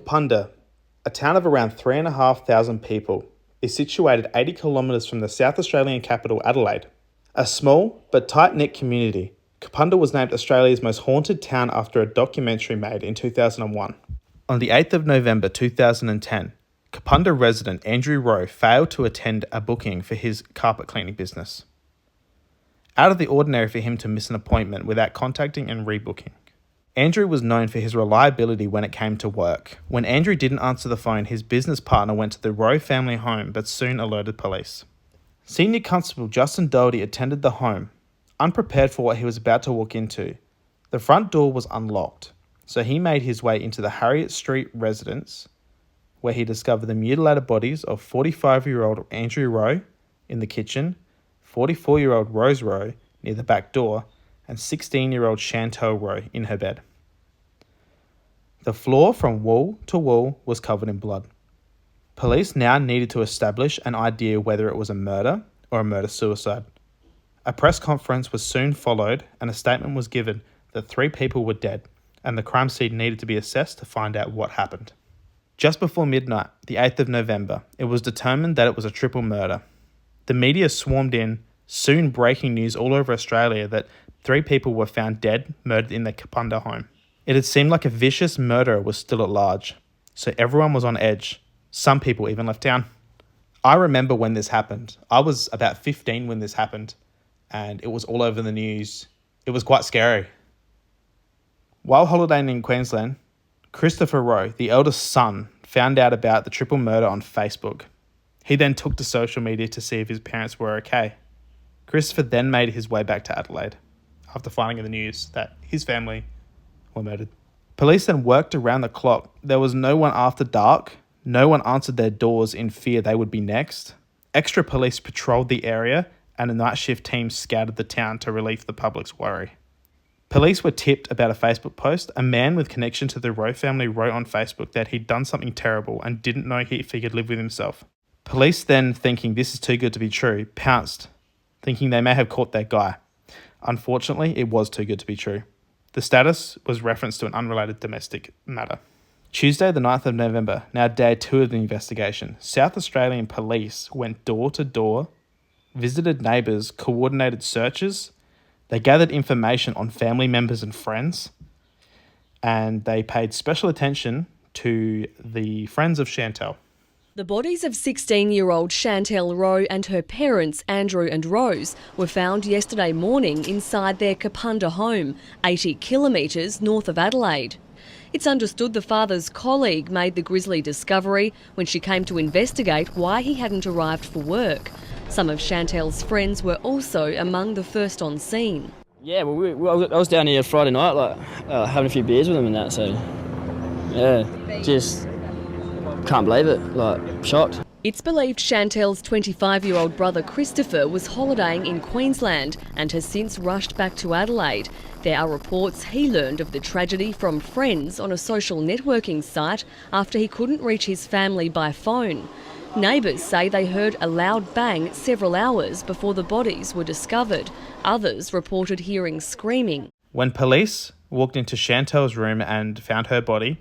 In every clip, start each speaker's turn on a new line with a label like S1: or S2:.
S1: Kapunda, a town of around 3,500 people, is situated 80 kilometres from the South Australian capital Adelaide. A small but tight-knit community, Kapunda was named Australia's most haunted town after a documentary made in 2001. On the 8th of November 2010, Kapunda resident Andrew Rowe failed to attend a booking for his carpet cleaning business. Out of the ordinary for him to miss an appointment without contacting and rebooking. Andrew was known for his reliability when it came to work. When Andrew didn't answer the phone, his business partner went to the Rowe family home but soon alerted police. Senior Constable Justin Doherty attended the home, unprepared for what he was about to walk into. The front door was unlocked, so he made his way into the Harriet Street residence, where he discovered the mutilated bodies of 45-year-old Andrew Rowe in the kitchen, 44-year-old Rose Rowe near the back door, and 16-year-old Chantel Rowe in her bed. The floor from wall to wall was covered in blood. Police now needed to establish an idea whether it was a murder or a murder-suicide. A press conference was soon followed and a statement was given that 3 people were dead and the crime scene needed to be assessed to find out what happened. Just before midnight, the 8th of November, it was determined that it was a triple murder. The media swarmed in, soon breaking news all over Australia that 3 people were found dead, murdered in their Kapunda home. It had seemed like a vicious murderer was still at large, so everyone was on edge. Some people even left town. I remember when this happened. I was about 15 when this happened, and it was all over the news. It was quite scary. While holidaying in Queensland, Christopher Rowe, the eldest son, found out about the triple murder on Facebook. He then took to social media to see if his parents were okay. Christopher then made his way back to Adelaide after finding the news that his family were murdered. Police then worked around the clock. There was no one after dark. No one answered their doors in fear they would be next. Extra police patrolled the area and a night shift team scouted the town to relieve the public's worry. Police were tipped about a Facebook post. A man with connection to the Rowe family wrote on Facebook that he'd done something terrible and didn't know if he could live with himself. Police then, thinking this is too good to be true, pounced, thinking they may have caught their guy. Unfortunately, it was too good to be true. The status was referenced to an unrelated domestic matter. Tuesday, the 9th of November, now day 2 of the investigation, South Australian police went door to door, visited neighbours, coordinated searches. They gathered information on family members and friends, and they paid special attention to the friends of Chantel.
S2: The bodies of 16-year-old Chantel Rowe and her parents, Andrew and Rose, were found yesterday morning inside their Kapunda home, 80 kilometres north of Adelaide. It's understood the father's colleague made the grisly discovery when she came to investigate why he hadn't arrived for work. Some of Chantel's friends were also among the first on scene.
S3: Yeah, well, I was down here Friday night, having a few beers with them and that, so yeah, just can't believe it, shocked.
S2: It's believed Chantel's 25-year-old brother Christopher was holidaying in Queensland and has since rushed back to Adelaide. There are reports he learned of the tragedy from friends on a social networking site after he couldn't reach his family by phone. Neighbours say they heard a loud bang several hours before the bodies were discovered. Others reported hearing screaming.
S1: When police walked into Chantel's room and found her body,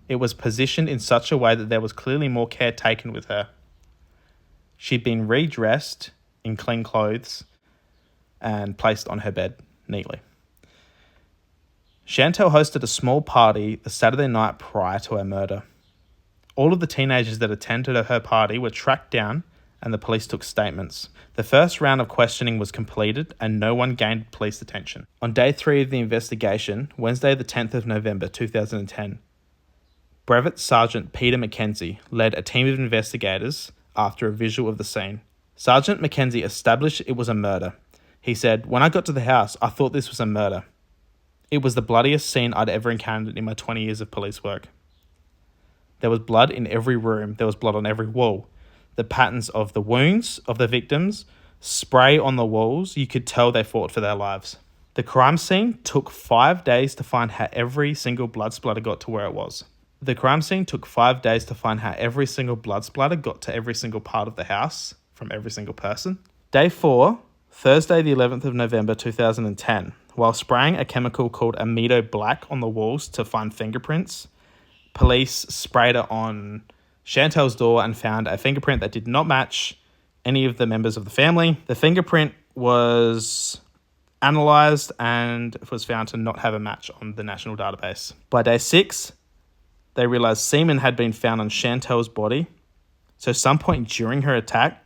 S1: it was positioned in such a way that there was clearly more care taken with her. She'd been redressed in clean clothes and placed on her bed neatly. Chantel hosted a small party the Saturday night prior to her murder. All of the teenagers that attended her party were tracked down and the police took statements. The first round of questioning was completed and no one gained police attention. On day 3 of the investigation, Wednesday the 10th of November 2010, Brevet Sergeant Peter Mackenzie led a team of investigators after a visual of the scene. Sergeant Mackenzie established it was a murder. He said, "When I got to the house, I thought this was a murder. It was the bloodiest scene I'd ever encountered in my 20 years of police work. There was blood in every room. There was blood on every wall. The patterns of the wounds of the victims, spray on the walls, you could tell they fought for their lives. The crime scene took 5 days to find how every single blood splatter got to where it was. The crime scene took 5 days to find how every single blood splatter got to every single part of the house from every single person. Day 4, Thursday the 11th of November 2010, while spraying a chemical called Amido Black on the walls to find fingerprints, police sprayed it on Chantel's door and found a fingerprint that did not match any of the members of the family. The fingerprint was analysed and was found to not have a match on the national database. By day 6, they realised semen had been found on Chantel's body. So some point during her attack,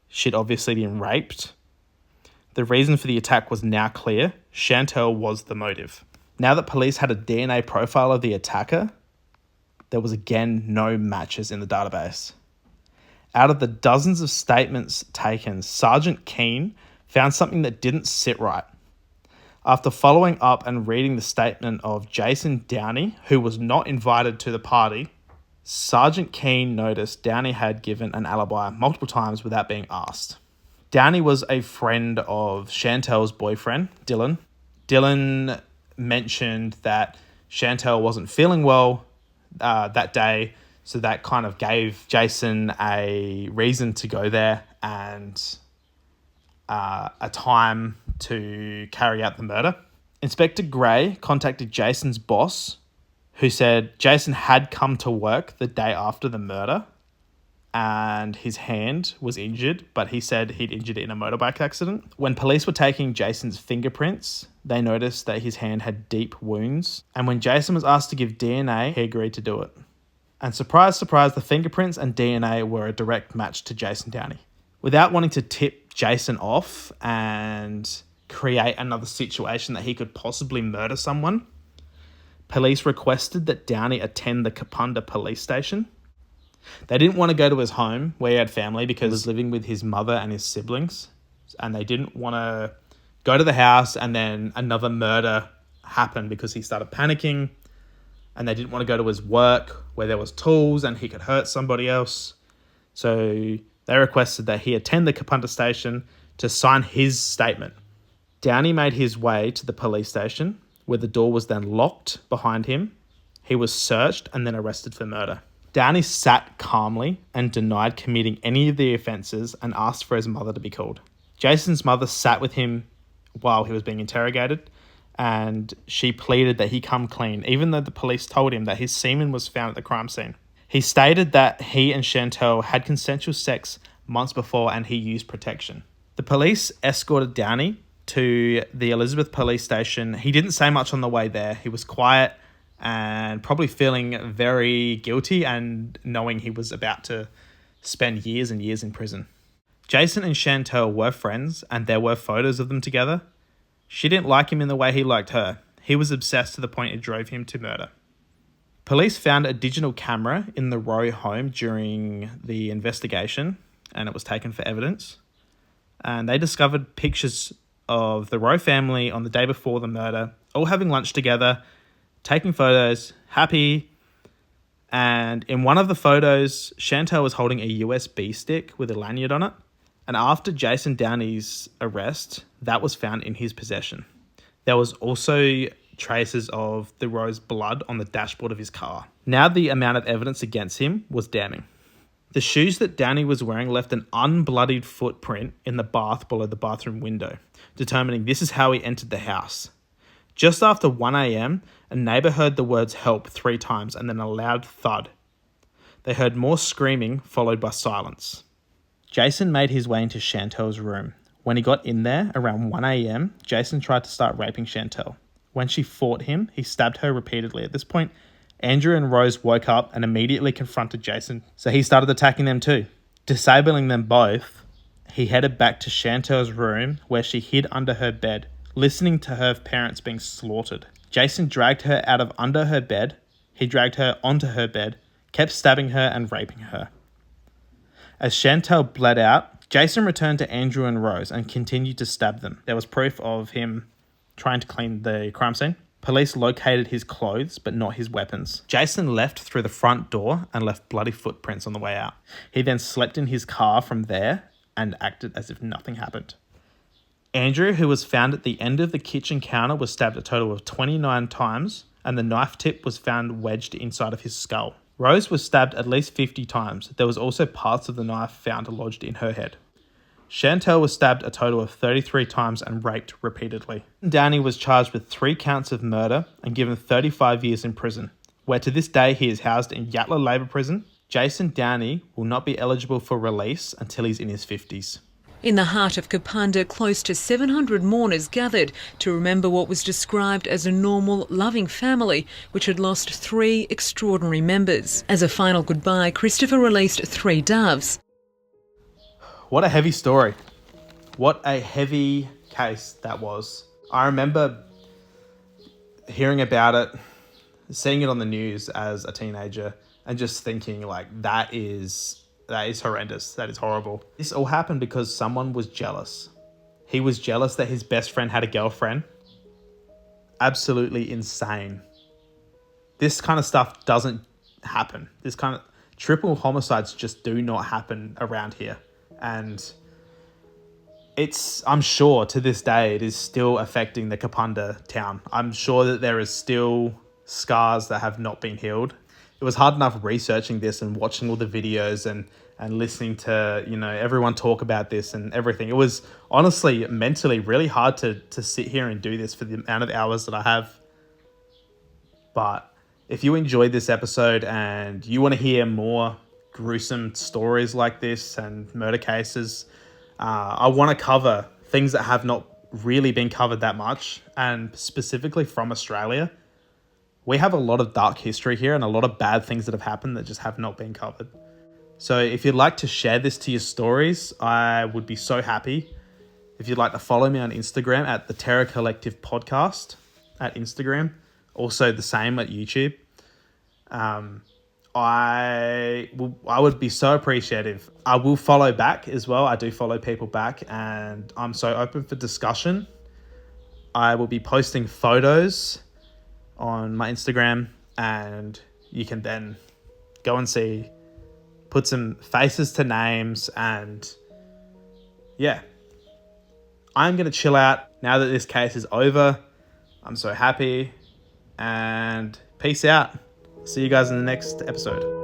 S1: she'd obviously been raped. The reason for the attack was now clear. Chantel was the motive. Now that police had a DNA profile of the attacker, there was again no matches in the database. Out of the dozens of statements taken, Sergeant Keane found something that didn't sit right. After following up and reading the statement of Jason Downey, who was not invited to the party, Sergeant Keane noticed Downey had given an alibi multiple times without being asked. Downey was a friend of Chantel's boyfriend, Dylan. Dylan mentioned that Chantel wasn't feeling well that day, so that kind of gave Jason a reason to go there and a time to carry out the murder. Inspector Gray contacted Jason's boss, who said Jason had come to work the day after the murder and his hand was injured, but he said he'd injured it in a motorbike accident. When police were taking Jason's fingerprints, they noticed that his hand had deep wounds, and when Jason was asked to give DNA, he agreed to do it. And surprise, surprise, the fingerprints and DNA were a direct match to Jason Downey. Without wanting to tip Jason off and create another situation that he could possibly murder someone, police requested that Downey attend the Kapunda police station. They didn't want to go to his home where he had family because he was living with his mother and his siblings, and they didn't want to go to the house and then another murder happen because he started panicking, and they didn't want to go to his work where there was tools and he could hurt somebody else. So they requested that he attend the Kapunda station to sign his statement. Downey made his way to the police station, where the door was then locked behind him. He was searched and then arrested for murder. Downey sat calmly and denied committing any of the offences and asked for his mother to be called. Jason's mother sat with him while he was being interrogated, and she pleaded that he come clean, even though the police told him that his semen was found at the crime scene. He stated that he and Chantel had consensual sex months before and he used protection. The police escorted Downey to the Elizabeth police station. He didn't say much on the way there. He was quiet and probably feeling very guilty and knowing he was about to spend years and years in prison. Jason and Chantel were friends and there were photos of them together. She didn't like him in the way he liked her. He was obsessed to the point it drove him to murder. Police found a digital camera in the Rowe home during the investigation, and it was taken for evidence. And they discovered pictures of the Rowe family on the day before the murder, all having lunch together, taking photos, happy. And in one of the photos, Chantel was holding a USB stick with a lanyard on it. And after Jason Downey's arrest, that was found in his possession. There was also traces of the Rowe's blood on the dashboard of his car. Now the amount of evidence against him was damning. The shoes that Downey was wearing left an unbloodied footprint in the bath below the bathroom window, determining this is how he entered the house. Just after 1 a.m, a neighbour heard the words help 3 times and then a loud thud. They heard more screaming, followed by silence. Jason made his way into Chantel's room. When he got in there, around 1 a.m, Jason tried to start raping Chantel. When she fought him, he stabbed her repeatedly. At this point, Andrew and Rose woke up and immediately confronted Jason, so he started attacking them too. Disabling them both, he headed back to Chantel's room where she hid under her bed, listening to her parents being slaughtered. Jason dragged her out of under her bed. He dragged her onto her bed, kept stabbing her and raping her. As Chantel bled out, Jason returned to Andrew and Rose and continued to stab them. There was proof of him trying to clean the crime scene. Police located his clothes, but not his weapons. Jason left through the front door and left bloody footprints on the way out. He then slept in his car from there and acted as if nothing happened. Andrew, who was found at the end of the kitchen counter, was stabbed a total of 29 times, and the knife tip was found wedged inside of his skull. Rose was stabbed at least 50 times. There was also parts of the knife found lodged in her head. Chantel was stabbed a total of 33 times and raped repeatedly. Downey was charged with 3 counts of murder and given 35 years in prison. where to this day he is housed in Yatala Labour Prison. Jason Downey will not be eligible for release until he's in his 50s.
S4: In the heart of Kapunda, close to 700 mourners gathered to remember what was described as a normal, loving family which had lost 3 extraordinary members. As a final goodbye, Christopher released 3 doves.
S1: What a heavy story. What a heavy case that was. I remember hearing about it, seeing it on the news as a teenager, and just thinking like, that is horrendous. That is horrible. This all happened because someone was jealous. He was jealous that his best friend had a girlfriend. Absolutely insane. This kind of stuff doesn't happen. This kind of triple homicides just do not happen around here. And I'm sure to this day, it is still affecting the Kapunda town. I'm sure that there is still scars that have not been healed. It was hard enough researching this and watching all the videos and listening to, everyone talk about this and everything. It was honestly mentally really hard to sit here and do this for the amount of hours that I have. But if you enjoyed this episode and you want to hear more gruesome stories like this and murder cases, I want to cover things that have not really been covered that much, and specifically from Australia. We have a lot of dark history here and a lot of bad things that have happened that just have not been covered. So if you'd like to share this to your stories, I would be so happy. If you'd like to follow me on Instagram at the Terror Collective Podcast at Instagram, also the same at YouTube. I would be so appreciative. I will follow back as well. I do follow people back, and I'm so open for discussion. I will be posting photos on my Instagram, and you can then go and see, put some faces to names, and yeah. I'm going to chill out now that this case is over. I'm so happy, and peace out. See you guys in the next episode.